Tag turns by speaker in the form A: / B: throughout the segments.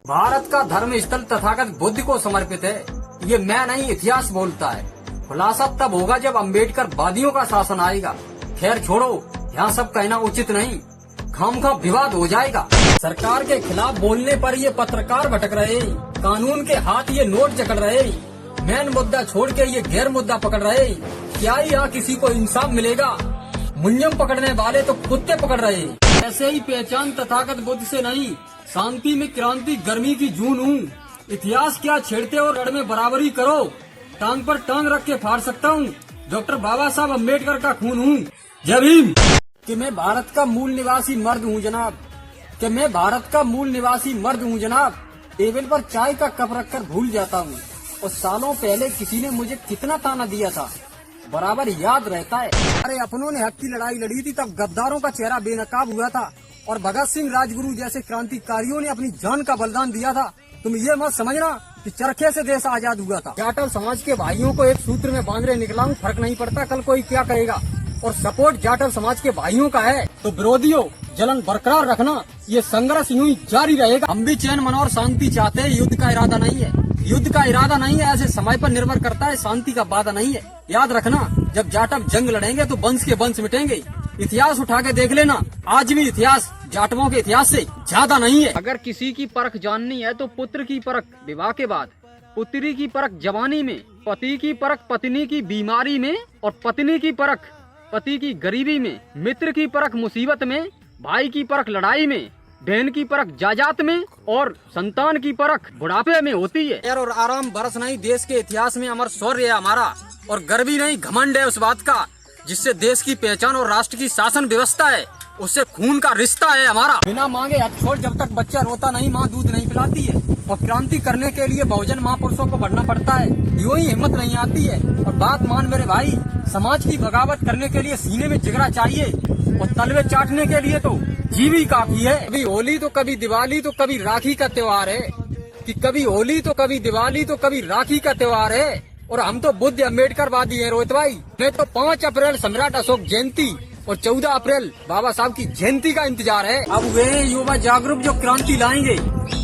A: भारत का धर्म स्थल तथागत बुद्ध को समर्पित है। ये मैं नहीं, इतिहास बोलता है। खुलासा तब होगा जब अम्बेडकर वादियों का शासन आएगा। खैर छोड़ो, यहाँ सब कहना उचित नहीं, खामखा विवाद हो जाएगा। सरकार के खिलाफ बोलने पर ये पत्रकार भटक रहे, कानून के हाथ ये नोट जकड़ रहे, मेन मुद्दा छोड़ के ये गैर मुद्दा पकड़ रहे। क्या यहाँ किसी को इंसाफ मिलेगा? मुंजम पकड़ने वाले तो कुत्ते पकड़ रहे। ऐसे ही पहचान तथागत बुद्ध से नहीं, शांति में क्रांति गर्मी की जून हूँ। इतिहास क्या छेड़ते और रण में बराबरी करो, टांग पर टांग रख के फाड़ सकता हूँ। डॉक्टर बाबा साहब अम्बेडकर का खून हूँ। जय भीम। कि मैं भारत का मूल निवासी मर्द हूँ जनाब, कि मैं भारत का मूल निवासी मर्द हूँ जनाब। टेबल पर चाय का कप रखकर भूल जाता हूँ, और सालों पहले किसी ने मुझे कितना ताना दिया था बराबर याद रहता है। अरे अपनों ने हक की लड़ाई लड़ी थी, तब गद्दारों का चेहरा बेनकाब हुआ था, और भगत सिंह राजगुरु जैसे क्रांतिकारियों ने अपनी जान का बलिदान दिया था। तुम ये मत समझना कि चरखे से देश आजाद हुआ था। जाटव समाज के भाइयों को एक सूत्र में बांधने निकला हूँ, फर्क नहीं पड़ता कल कोई क्या कहेगा। और सपोर्ट जाटव समाज के भाइयों का है, तो विरोधियों जलन बरकरार रखना, ये संघर्ष यूं ही जारी रहेगा। हम भी चैन मन और शांति चाहते हैं, युद्ध का इरादा नहीं है। युद्ध का इरादा नहीं है, ऐसे समय पर निर्भर करता है, शांति का वादा नहीं है। याद रखना, जब जाटव जंग लड़ेंगे तो वंश के वंश मिटेंगे। इतिहास उठा के देख लेना, आज भी इतिहास जाटवों के इतिहास से ज्यादा नहीं है।
B: अगर किसी की परख जाननी है तो पुत्र की परख विवाह के बाद, पुत्री की परख जवानी में, पति की परख पत्नी की बीमारी में, और पत्नी की परख पति की गरीबी में, मित्र की परख मुसीबत में, भाई की परख लड़ाई में, बहन की परख जायदाद में, और संतान की परख बुढ़ापे में होती है।
A: और आराम बरस नहीं, देश के इतिहास में अमर शौर्य है हमारा, और गर्व ही नहीं घमंड है उस बात का, जिससे देश की पहचान और राष्ट्र की शासन व्यवस्था है, उससे खून का रिश्ता है हमारा। बिना मांगे हाथ छोड़, जब तक बच्चा रोता नहीं माँ दूध नहीं पिलाती है। और क्रांति करने के लिए बहुजन महापुरुषों को बढ़ना पड़ता है, यूं ही हिम्मत नहीं आती है। और बात मान मेरे भाई, समाज की बगावत करने के लिए सीने में जिगरा चाहिए, और तलवे चाटने के लिए तो जीवी काफी है। कभी होली तो कभी दिवाली तो कभी राखी का त्योहार है, कि कभी होली तो कभी दिवाली तो कभी राखी का त्योहार है। और हम तो बुद्ध अम्बेडकर वादी है रोहित भाई। मैं तो 5 अप्रैल सम्राट अशोक जयंती और 14 अप्रैल बाबा साहब की जयंती का इंतजार है। अब वे युवा जागरूक जो क्रांति लाएंगे,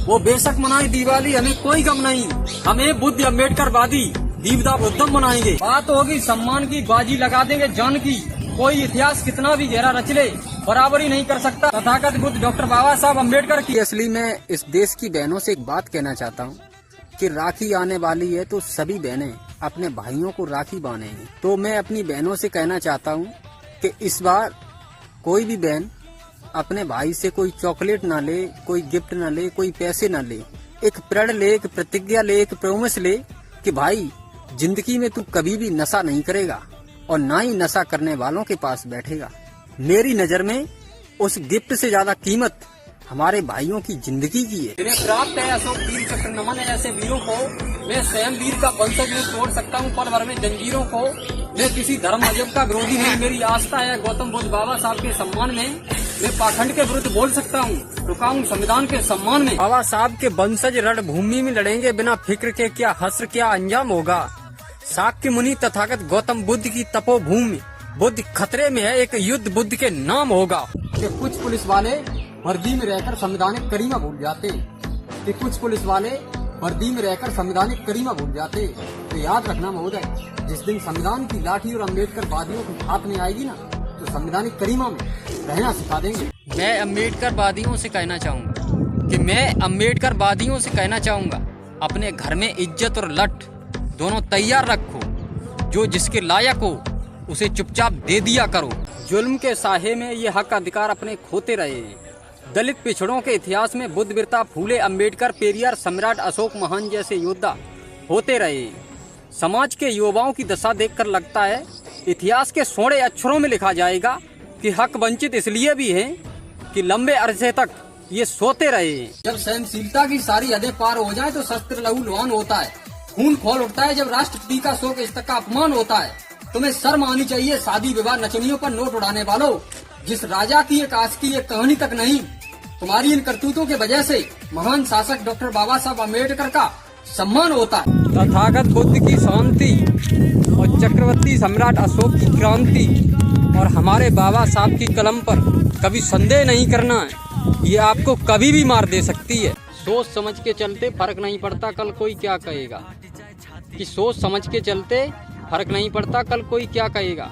A: वो बेशक मनाए दिवाली, हमें कोई गम नहीं। हमें बुद्ध अम्बेडकर वादी दीवदा बुद्धम मनाएंगे। बात होगी सम्मान की, बाजी लगा देंगे जान की। कोई इतिहास कितना भी गहरा रच ले, बराबरी नहीं कर सकता तथागत बुद्ध डॉक्टर बाबा साहब अम्बेडकर की। असली मैं इस देश की बहनों से एक बात कहना चाहता हूँ कि राखी आने वाली है, तो सभी बहनें अपने भाइयों को राखी बांधेंगी। तो मैं अपनी बहनों से कहना चाहता हूँ कि इस बार कोई भी बहन अपने भाई से कोई चॉकलेट ना ले, कोई गिफ्ट ना ले, कोई पैसे ना ले, एक प्रण ले, एक प्रतिज्ञा ले, एक प्रॉमिस ले कि भाई जिंदगी में तू कभी भी नशा नहीं करेगा, और ना ही नशा करने वालों के पास बैठेगा। मेरी नजर में उस गिफ्ट से ज्यादा कीमत हमारे भाइयों की जिंदगी की है। जिन्हें प्राप्त है अशोक वीर चक्र नमन है, ऐसे वीरों को मैं स्वयं वीर का वंशज में तोड़ सकता हूँ पल भर में जंजीरों को। मैं किसी धर्म मजहब का विरोधी नहीं, मेरी आस्था है गौतम बुद्ध बाबा साहब के सम्मान में। मैं पाखंड के विरुद्ध बोल सकता हूँ, रुका हूँ संविधान के सम्मान में। बाबा साहब के वंशज रणभूमि में लड़ेंगे बिना फिक्र के, क्या हस्र क्या अंजाम होगा। शाक्य मुनि तथागत गौतम बुद्ध की तपोभूमि, बुद्ध खतरे में है, एक युद्ध बुद्ध के नाम होगा। कि कुछ पुलिस वाले वर्दी में रहकर संवैधानिक करीमा भूल जाते, कि कुछ पुलिस वाले वर्दी में रहकर संवैधानिक करीमा भूल जाते। तो याद रखना महोदय, जिस दिन संविधान की लाठी और अम्बेडकर वादियों के हाथ में आएगी ना, तो संवैधानिक करीमा में रहना सिखा देंगे।
B: मैं अम्बेडकर वादियों से कहना चाहूँगा, अपने घर में इज्जत और लठ दोनों तैयार रखो। जो जिसके लायक हो उसे चुपचाप दे दिया करो। जुल्म के साहे में ये हक अधिकार अपने खोते रहे हैं। दलित पिछड़ों के इतिहास में बुद्ध बिरता, फूले, अम्बेडकर, पेरियार, सम्राट अशोक महान जैसे योद्धा होते रहे। समाज के युवाओं की दशा देखकर लगता है इतिहास के सोने अक्षरों में लिखा जाएगा कि हक वंचित इसलिए भी हैं कि लंबे अरसे तक ये सोते रहे।
A: जब सहनशीलता की सारी हदें पार हो जाए तो शस्त्र लहू लुहान होता है, खून खोल उठता है। जब राष्ट्रपति का शोक इस तक का अपमान होता है, तुम्हें शर्म आनी चाहिए शादी विवाह नचनियों पर नोट उड़ाने वालों। जिस राजा की एक आज की एक कहानी तक नहीं, तुम्हारी इन करतूतों के वजह से महान शासक डॉक्टर बाबा साहब अम्बेडकर का सम्मान होता है।
B: तथागत बुद्ध की शांति और चक्रवर्ती सम्राट अशोक की क्रांति और हमारे बाबा साहब की कलम पर कभी संदेह नहीं करना है, ये आपको कभी भी मार दे सकती है। सोच समझ के चलते फर्क नहीं पड़ता कल कोई क्या कहेगा, कि सोच समझ के चलते फर्क नहीं पड़ता कल कोई क्या कहेगा।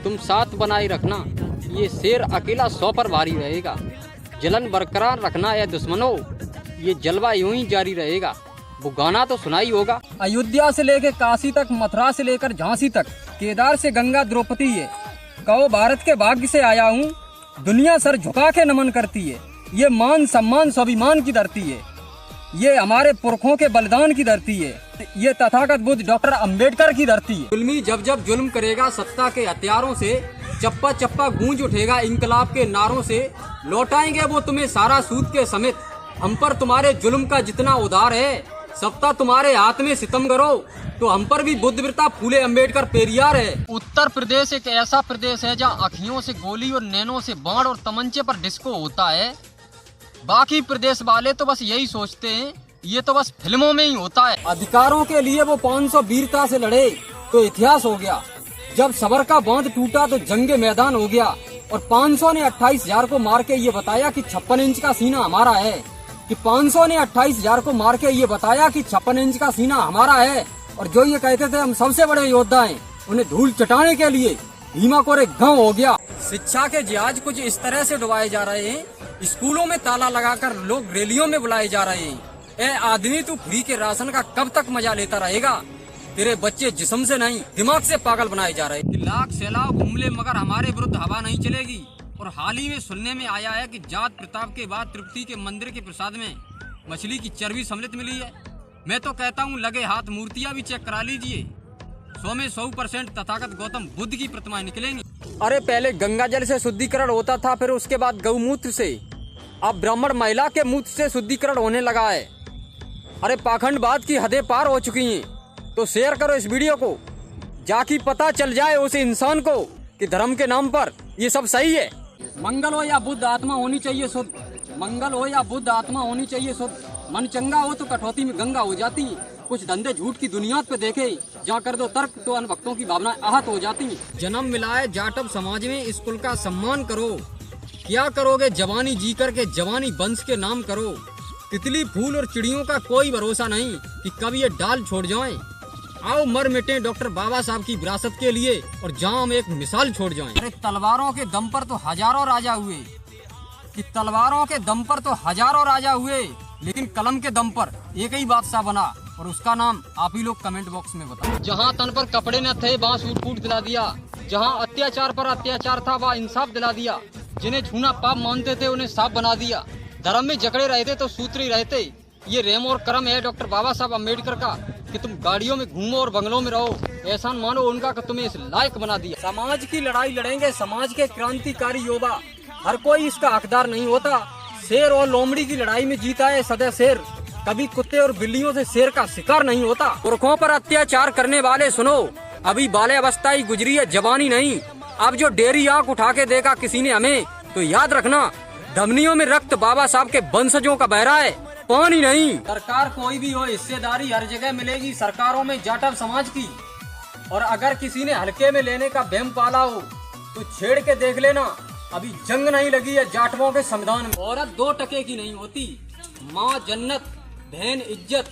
B: तुम साथ बनाए रखना, ये शेर अकेला 100 पर भारी रहेगा। जलन बरकरार रखना है दुश्मनों, ये जलवा यूं ही जारी रहेगा। वो गाना तो सुना ही होगा।
A: अयोध्या से लेकर काशी तक, मथुरा से लेकर झांसी तक, केदार से गंगा द्रौपदी है। कहो भारत के भाग्य से आया हूँ, दुनिया सर झुका के नमन करती है। ये मान सम्मान स्वाभिमान की धरती है, ये हमारे पुरखों के बलिदान की धरती है, ये तथागत बुद्ध डॉक्टर अंबेडकर की धरती है। जुल्मी जब जब जुल्म करेगा सत्ता के हथियारों से, चप्पा चप्पा गूंज उठेगा इंकलाब के नारों से। लौटाएंगे वो तुम्हें सारा सूद के समेत, हम पर तुम्हारे जुल्म का जितना उधार है। सत्ता तुम्हारे हाथ में सितम करो तो हम पर भी बुद्धवृत्ता फूले अंबेडकर पेरियार है। उत्तर प्रदेश एक ऐसा प्रदेश है जहाँ आँखियों से गोली और नैनों से बाण और तमंचे पर डिस्को होता है। बाकी प्रदेश वाले तो बस यही सोचते हैं ये तो बस फिल्मों में ही होता है। अधिकारों के लिए वो 500 वीरता से लड़े तो इतिहास हो गया। जब सबर का बांध टूटा तो जंगे मैदान हो गया। और 500 ने 28,000 को मार के ये बताया कि 56 इंच का सीना हमारा है। कि 500 ने 28,000 को मार के ये बताया कि 56 इंच का सीना हमारा है। और जो ये कहते थे हम सबसे बड़े योद्धा हैं, उन्हें धूल चटाने के लिए भीमा को एक गाँव हो गया। शिक्षा के जहाज कुछ इस तरह से डुबाए जा रहे हैं, स्कूलों में ताला लगाकर लोग रैलियों में बुलाए जा रहे हैं। ए आदमी, तू फ्री के राशन का कब तक मजा लेता रहेगा? तेरे बच्चे जिस्म से नहीं दिमाग से पागल बनाए जा रहे हैं। लाख सैलाब घूम ले मगर हमारे विरुद्ध हवा नहीं चलेगी। और हाल ही में सुनने में आया है कि जात प्रताप के बाद तृप्ति के मंदिर के प्रसाद में मछली की चर्बी सम्मिलित मिली है। मैं तो कहता हूँ लगे हाथ मूर्तियाँ भी चेक करा लीजिए, 100 में 100% तथागत गौतम बुद्ध की प्रतिमाएं निकलेंगी। अरे पहले गंगा जल से शुद्धिकरण होता था, फिर उसके बाद गौमूत्र से, अब ब्राह्मण महिला के मूत्र से शुद्धिकरण होने लगा है। अरे पाखंडवाद की हदें पार हो चुकी हैं। तो शेयर करो इस वीडियो को, जाकि पता चल जाए उस इंसान को कि धर्म के नाम पर ये सब सही है। मंगल हो या बुद्ध आत्मा होनी चाहिए शुद्ध, मंगल हो या बुद्ध आत्मा होनी चाहिए शुद्ध। मन चंगा हो तो कटौती में गंगा हो जाती है। कुछ धंधे झूठ की दुनिया पे देखे, जहाँ कर दो तर्क तो अनभक्तों की भावनाएं आहत हो जाती हैं। जन्म मिलाए जाटव समाज में, स्कूल का सम्मान करो। क्या करोगे जवानी जी करके, जवानी वंश के नाम करो। तितली फूल और चिड़ियों का कोई भरोसा नहीं कि कब ये डाल छोड़ जाएं। आओ मर मिटे डॉक्टर बाबा साहब की विरासत के लिए और जहाँ हम एक मिसाल छोड़ जाएं। अरे तलवारों के दम पर तो हजारों राजा हुए, कि तलवारों के दम पर तो हजारों राजा हुए, लेकिन कलम के दम पर एक ही बादशाह बना, और उसका नाम आप ही लोग कमेंट बॉक्स में बताओ। जहाँ तन पर कपड़े न थे वहाँ सूट फूट दिला दिया, जहाँ अत्याचार पर अत्याचार था वहाँ इंसाफ दिला दिया, जिन्हें छूना पाप मानते थे उन्हें साफ बना दिया, धर्म में जकड़े रहते तो सूत्री रहते। ये रेम और करम है डॉक्टर बाबा साहब अम्बेडकर का कि तुम गाड़ियों में घूमो और बंगलों में रहो। एहसान मानो उनका कि तुम्हें इस लायक बना दिया। समाज की लड़ाई लड़ेंगे समाज के क्रांतिकारी युवा, हर कोई इसका हकदार नहीं होता। शेर और लोमड़ी की लड़ाई में जीता है सदा शेर, कभी कुत्ते और बिल्लियों से शेर का शिकार नहीं होता। पुरखों पर अत्याचार करने वाले सुनो, अभी बाले अवस्था ही गुजरी है, जवानी नहीं। अब जो डेरी आंख उठा के देखा किसी ने हमें, तो याद रखना धमनियों में रक्त बाबा साहब के वंशजों का बह रहा है, पानी नहीं। सरकार कोई भी हो, हिस्सेदारी हर जगह मिलेगी सरकारों में जाटव समाज की। और अगर किसी ने हल्के में लेने का वहम पाला हो तो छेड़ के देख लेना, अभी जंग नहीं लगी है जाटवों के संविधान में। औरत 2 टके की नहीं होती, माँ जन्नत, बहन इज्जत,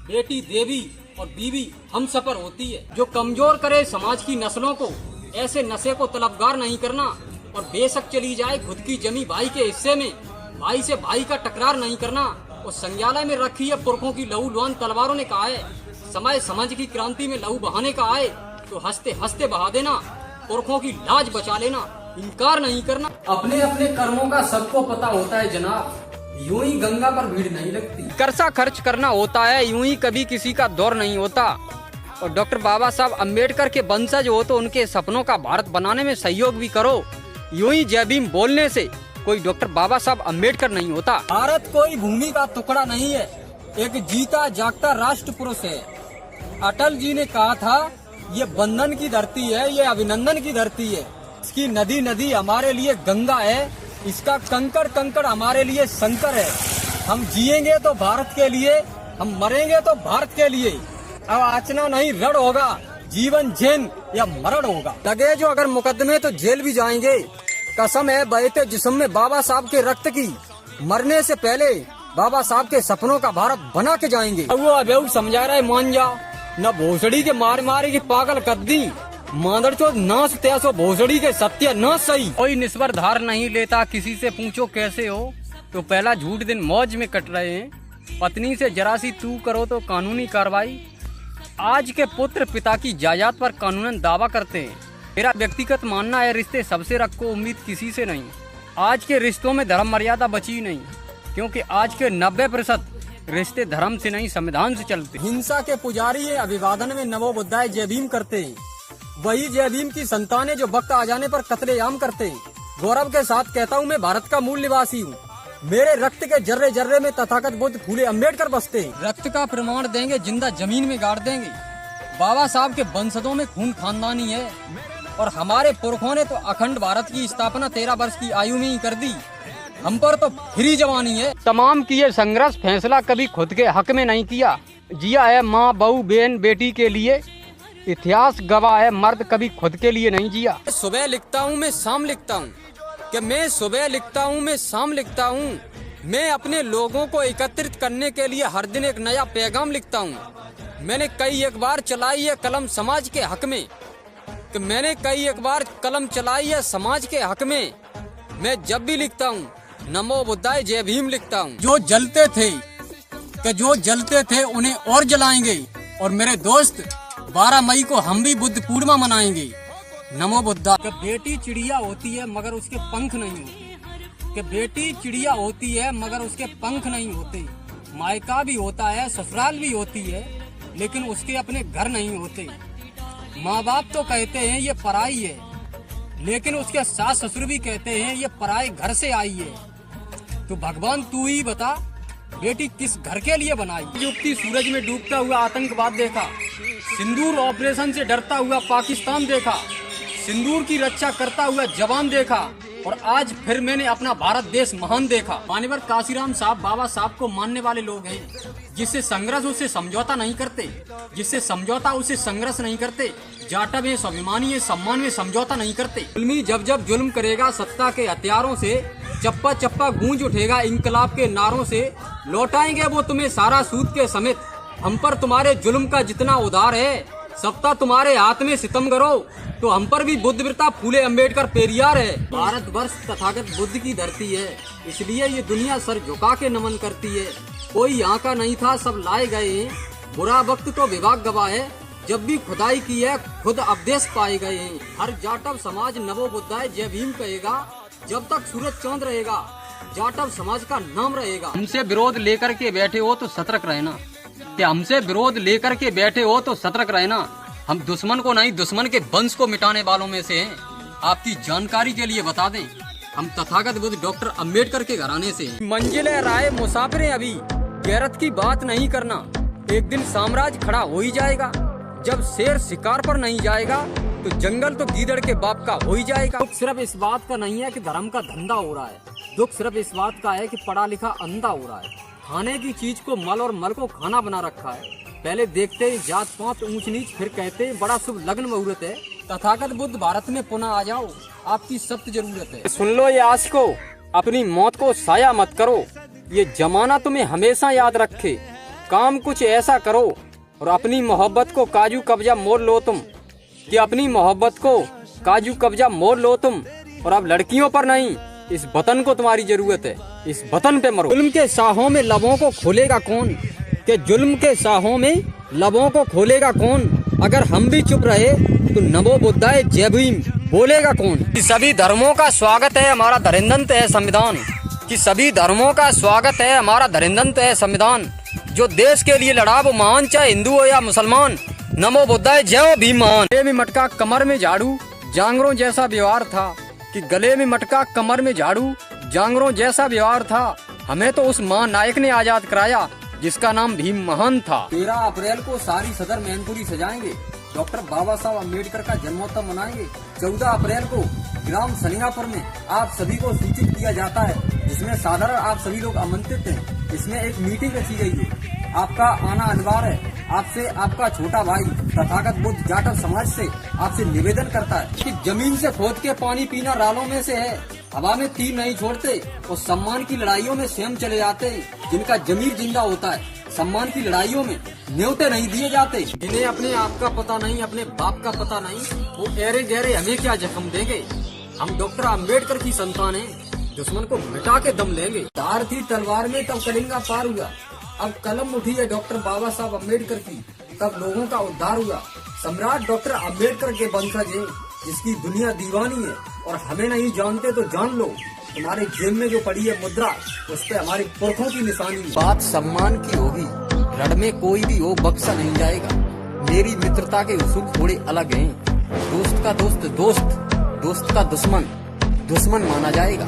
A: बेटी देवी और बीवी हम सफर होती है। जो कमजोर करे समाज की नस्लों को, ऐसे नशे को तलबगार नहीं करना। और बेशक चली जाए खुद की जमी भाई के हिस्से में, भाई से भाई का टकरार नहीं करना। और संज्ञालय में रखी है पुरखों की लहू लुहान तलवारों ने कहा है, समय समझ की क्रांति में लहू बहाने का आए तो हंसते हंसते बहा देना, पुरखों की लाज बचा लेना, इनकार नहीं करना। अपने अपने कर्मों का सबको पता होता है जनाब, यूं ही गंगा पर भीड़ नहीं लगती। कर्जा खर्च करना होता है, यूं ही कभी किसी का दौर नहीं होता। और डॉक्टर बाबा साहब अम्बेडकर के वंशज हो तो उनके सपनों का भारत बनाने में सहयोग भी करो। यूं ही जय भीम बोलने से कोई डॉक्टर बाबा साहब अम्बेडकर नहीं होता। भारत कोई भूमि का टुकड़ा नहीं है, एक जीता जागता राष्ट्र पुरुष है। अटल जी ने कहा था, ये बंधन की धरती है, ये अभिनंदन की धरती है। इसकी नदी नदी हमारे लिए गंगा है, इसका कंकड़ कंकड़ हमारे लिए शंकर है। हम जिएंगे तो भारत के लिए, हम मरेंगे तो भारत के लिए। अब आचना नहीं रण होगा, जीवन जेल या मरण होगा। लगे जो अगर मुकदमे तो जेल भी जाएंगे। कसम है बहते जिस्म में बाबा साहब के रक्त की, मरने से पहले बाबा साहब के सपनों का भारत बना के जाएंगे। वो अबेऊ समझा रहे मान जा, न भोसड़ी के मार मारे की पागल कर दी, मादर चोद नाश तैसो भोसड़ी के सत्य न सही।
B: कोई निस्वर धार नहीं लेता, किसी से पूछो कैसे हो, तो पहला झूठ दिन मौज में कट रहे हैं। पत्नी से जरा सी तू करो तो कानूनी कार्रवाई। आज के पुत्र पिता की जायदाद पर कानूनन दावा करते हैं। मेरा व्यक्तिगत मानना है रिश्ते सबसे रखो, उम्मीद किसी से नहीं। आज के रिश्तों में धर्म मर्यादा बची नहीं, क्योंकि आज के 90% रिश्ते धर्म से नहीं संविधान से चलते।
A: हिंसा के पुजारी है, अभिवादन में नमो बुद्धाय जय भीम करते हैं। वही जय भीम की संतानें जो वक्त आ जाने पर कत्लेआम करते हैं। गौरव के साथ कहता हूँ मैं भारत का मूल निवासी हूँ। मेरे रक्त के जर्रे जर्रे में तथागत बुद्ध फूले अम्बेडकर बसते हैं।
B: रक्त का प्रमाण देंगे, जिंदा जमीन में गाड़ देंगे। बाबा साहब के वंशजों में खून खानदानी है, और हमारे पुरखों ने तो अखंड भारत की स्थापना 13 वर्ष की आयु में ही कर दी। हम पर तो फ्री जवानी है। तमाम किए संघर्ष फैसला कभी खुद के हक में नहीं किया। जिया है माँ बहू बहन बेटी के लिए, इतिहास गवाह है मर्द कभी खुद के लिए नहीं जिया।
A: सुबह लिखता हूँ मैं शाम लिखता हूँ, कि मैं सुबह लिखता हूँ मैं शाम लिखता हूँ। मैं अपने लोगों को एकत्रित करने के लिए हर दिन एक नया पैगाम लिखता हूँ। मैंने कई एक बार चलाई है कलम समाज के हक में, कि मैंने कई एक बार कलम चलाई है समाज के हक में। मैं जब भी लिखता हूँ नमो बुद्धाय जय भीम लिखता हूँ। जो जलते थे कि जो जलते थे उन्हें और जलाएंगे, और मेरे दोस्त 12 मई को हम भी बुद्ध पूर्णिमा मनाएंगे। नमो बुद्धा।
B: कि बेटी चिड़िया होती है मगर उसके पंख नहीं होते, कि बेटी चिड़िया होती है मगर उसके पंख नहीं होते। मायका भी होता है, ससुराल भी होती है, लेकिन उसके अपने घर नहीं होते। माँ बाप तो कहते हैं ये पराई है, लेकिन उसके सास ससुर भी कहते हैं ये पराए घर से आई है। तो भगवान तू ही बता, बेटी किस घर के लिए बनाई।
A: युक्ति सूरज में डूबता हुआ आतंकवाद देखा, सिंदूर ऑपरेशन से डरता हुआ पाकिस्तान देखा, सिंदूर की रक्षा करता हुआ जवान देखा, और आज फिर मैंने अपना भारत देश महान देखा। मान्यवर काशीराम साहब बाबा साहब को मानने वाले लोग हैं। जिससे संघर्ष उससे समझौता नहीं करते, जिससे समझौता उससे संघर्ष नहीं करते। जाटा में स्वाभिमानी है, सम्मान में समझौता नहीं करते। जुल्मी जब जब जुल्म करेगा सत्ता के हथियारों से, चप्पा चप्पा गूंज उठेगा इंकलाब के नारों से। लौटाएंगे वो तुम्हें सारा सूद के समेत। हम पर तुम्हारे जुल्म का जितना उधार है, सत्ता तुम्हारे हाथ में सितम करो तो हम पर भी बुद्धवृत्ता फूले अम्बेडकर पेरियार है। भारत वर्ष तथागत बुद्ध की धरती है, इसलिए ये दुनिया सर झुका के नमन करती है। कोई यहाँ का नहीं था, सब लाए गए हैं। बुरा वक्त तो विभाग गवाह है, जब भी खुदाई की है खुद उपदेश पाए गए हैं। हर जाटव समाज नमो बुद्धाय जय भीम कहेगा, जब तक सूरज चांद रहेगा जाटव समाज का नाम रहेगा।
B: हमसे विरोध लेकर के बैठे हो तो सतर्क रहना, कि हमसे विरोध लेकर के बैठे हो तो सतर्क रहना। हम दुश्मन को नहीं, दुश्मन के वंश को मिटाने वालों में से हैं। आपकी जानकारी के लिए बता दें, हम तथागत बुद्ध डॉक्टर अम्बेडकर के घराने से हैं।
A: मंजिलें राय मुसाफिर अभी, गैरत की बात नहीं करना। एक दिन साम्राज्य खड़ा हो ही जाएगा। जब शेर शिकार पर नहीं जाएगा तो जंगल तो गीदड़ के बाप का हो ही जाएगा। दुख सिर्फ इस बात का नहीं है कि धर्म का धंधा हो रहा है, दुख सिर्फ इस बात का है कि पढ़ा लिखा अंधा हो रहा है। खाने की चीज को मल और मल को खाना बना रखा है। पहले देखते ही जात पात ऊंच नीच, फिर कहते हैं बड़ा शुभ लग्न मुहूर्त है। तथागत बुद्ध भारत में पुनः आ जाओ, आपकी सख्त जरूरत है। सुन लो ये आशिको, अपनी मौत को साया मत करो। ये जमाना तुम्हें हमेशा याद रखे। काम कुछ ऐसा करो और अपनी मोहब्बत को काजू कब्जा मोड़ लो तुम, कि अपनी मोहब्बत को काजू कब्जा मोड़ लो तुम। और अब लड़कियों पर नहीं, इस वतन को तुम्हारी जरूरत है। इस वतन पे मरो। जुल्म के साहों में लबों को खोलेगा कौन, कि जुल्म के साहों में लबों को खोलेगा कौन। अगर हम भी चुप रहे तो नमो बुद्धाय जय भीम बोलेगा कौन। सभी धर्मों का स्वागत है, हमारा धरिंदंत है संविधान। कि सभी धर्मों का स्वागत है, हमारा धरिंदंत है संविधान। जो देश के लिए लड़ा वो महान, चाहे हिंदू हो या मुसलमान। नमो बुद्धाय जय भीम महान। गले में मटका कमर में झाड़ू, जांगरों जैसा व्यवहार था। कि गले में मटका कमर में झाड़ू, जांगरों जैसा व्यवहार था। हमें तो उस महानायक ने आजाद कराया जिसका नाम भीम महान था। 13 अप्रैल को सारी सदर मैनपुरी सजाएंगे, डॉक्टर बाबा साहब अम्बेडकर का जन्मोत्सव मनाएंगे। 14 अप्रैल को ग्राम सनियापुर में आप सभी को सूचित किया जाता है, जिसमें साधारण आप सभी लोग आमंत्रित हैं। इसमें एक मीटिंग रखी गई है, आपका आना अनिवार्य है। आपसे आपका छोटा भाई तथागत बुद्ध जाटव समाज से आपसे निवेदन करता है कि जमीन से खोद के पानी पीना रालों में से है, हवा में तीर नहीं छोड़ते और सम्मान की लड़ाइयों में स्वयं चले जाते हैं। जिनका जमीर जिंदा होता है, सम्मान की लड़ाइयों में न्योते नहीं दिए जाते। इन्हें अपने आप का पता नहीं, अपने बाप का पता नहीं, वो एरे गहरे हमें क्या जख्म देंगे। हम डॉक्टर अम्बेडकर की संतान हैं, दुश्मन को मिटा के दम लेंगे। धार थी तलवार में तब कलिंगा पार हुआ, अब कलम उठी है डॉक्टर बाबा साहब अम्बेडकर की, तब लोगों का उद्धार हुआ। सम्राट डॉक्टर अम्बेडकर के वंशज हैं, जिसकी दुनिया दीवानी है और हमें नहीं जानते तो जान लो। तुम्हारे जेब में जो पड़ी है मुद्रा, उस पे हमारे पुरखों की निशानी है।
B: बात सम्मान की होगी, रण में कोई भी हो बख्शा नहीं जाएगा। मेरी मित्रता के उसूल थोड़े अलग हैं। दोस्त का दोस्त दोस्त, दोस्त का दुश्मन दुश्मन माना जाएगा।